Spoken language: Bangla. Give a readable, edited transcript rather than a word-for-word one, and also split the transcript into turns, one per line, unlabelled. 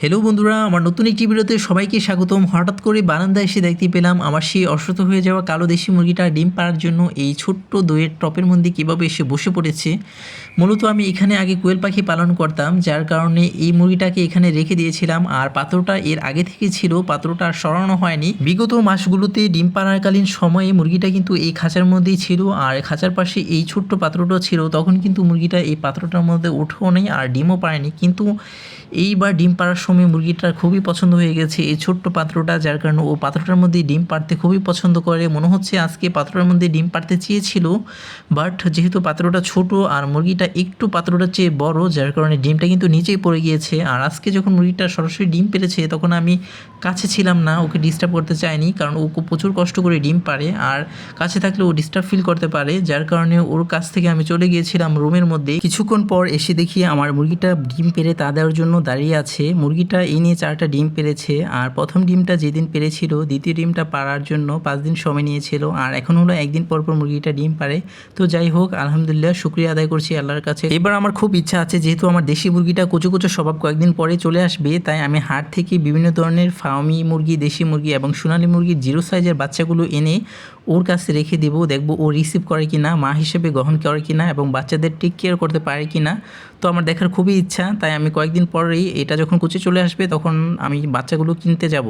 হ্যালো বন্ধুরা, আমার নতুন একটি ভিডিওতে সবাইকে স্বাগতম। হঠাৎ করে বারান্দায় এসে দেখতে পেলাম আমার সেই অসুস্থ হয়ে যাওয়া কালো দেশি মুরগিটা ডিম পাড়ার জন্য এই ছোট্ট দইয়ের টপের মধ্যে কীভাবে এসে বসে পড়েছে। মূলত আমি এখানে আগে কোয়েল পাখি পালন করতাম, যার কারণে এই মুরগিটাকে এখানে রেখে দিয়েছিলাম। আর পাত্রটা এর আগে থেকে ছিল, পাত্রটা আর সরানো হয়নি। বিগত মাসগুলোতে ডিম পাড়াকালীন সময়ে মুরগিটা কিন্তু এই খাঁচার মধ্যেই ছিল, আর খাঁচার পাশে এই ছোট্ট পাত্রটা ছিল। তখন কিন্তু মুরগিটা এই পাত্রটার মধ্যে উঠেও নেই আর ডিমও পাড়েনি, কিন্তু এইবার ডিম পাড়ার সময় মুরগিটার খুবই পছন্দ হয়ে গেছে এই ছোট্ট পাত্রটা, যার কারণে ও পাত্রটার মধ্যে ডিম পাড়তে খুবই পছন্দ করে। মনে হচ্ছে আজকে পাত্রটার মধ্যে ডিম পাড়তে চেয়েছিল, বাট যেহেতু পাত্রটা ছোট আর মুরগিটা একটু পাত্রটার চেয়ে বড়, যার কারণে ডিমটা কিন্তু নিচেই পড়ে গিয়েছে। আর আজকে যখন মুরগিটা সরাসরি ডিম পেড়েছে তখন আমি কাছে ছিলাম না, ওকে ডিস্টার্ব করতে চাইনি, কারণ ও প্রচুর কষ্ট করে ডিম পাড়ে আর কাছে থাকলে ও ডিস্টার্ব ফিল করতে পারে। যার কারণে ওর কাছ থেকে আমি চলে গিয়েছিলাম রুমের মধ্যে। কিছুক্ষণ পর এসে দেখি আমার মুরগিটা ডিম পেড়ে তা দেওয়ার জন্য দাঁড়িয়ে আছে। মুরগিটা এই নিয়ে 4টা ডিম পেড়েছে, আর প্রথম ডিমটা যেদিন পেড়েছিল দ্বিতীয় ডিমটা পাড়ার জন্য 5 দিন সময় নিয়েছিল, আর এখন হলো একদিন পর পর মুরগিটা ডিম পাড়ে। তো যাই হোক, আলহামদুলিল্লাহ, শুক্রিয়া আদায় করছি আল্লাহর কাছে। এবার আমার খুব ইচ্ছা আছে, যেহেতু আমার দেশি মুরগিটা কুচো কুচো স্বভাব কয়েকদিন পরে চলে আসবে, তাই আমি হাট থেকে বিভিন্ন ধরনের ফার্মি মুরগি, দেশি মুরগি এবং সোনালী মুরগির 0 সাইজের বাচ্চাগুলো এনে ওর কাছে রেখে দেবো। দেখবো ও রিসিভ করে কিনা, মা হিসেবে গ্রহণ করে কিনা এবং বাচ্চাদের টেক কেয়ার করতে পারে কিনা। তো আমার দেখার খুবই ইচ্ছা, তাই আমি কয়েকদিন পরেই এটা যখন কুচে চলে আসবে তখন আমি বাচ্চাগুলো কিনতে যাব।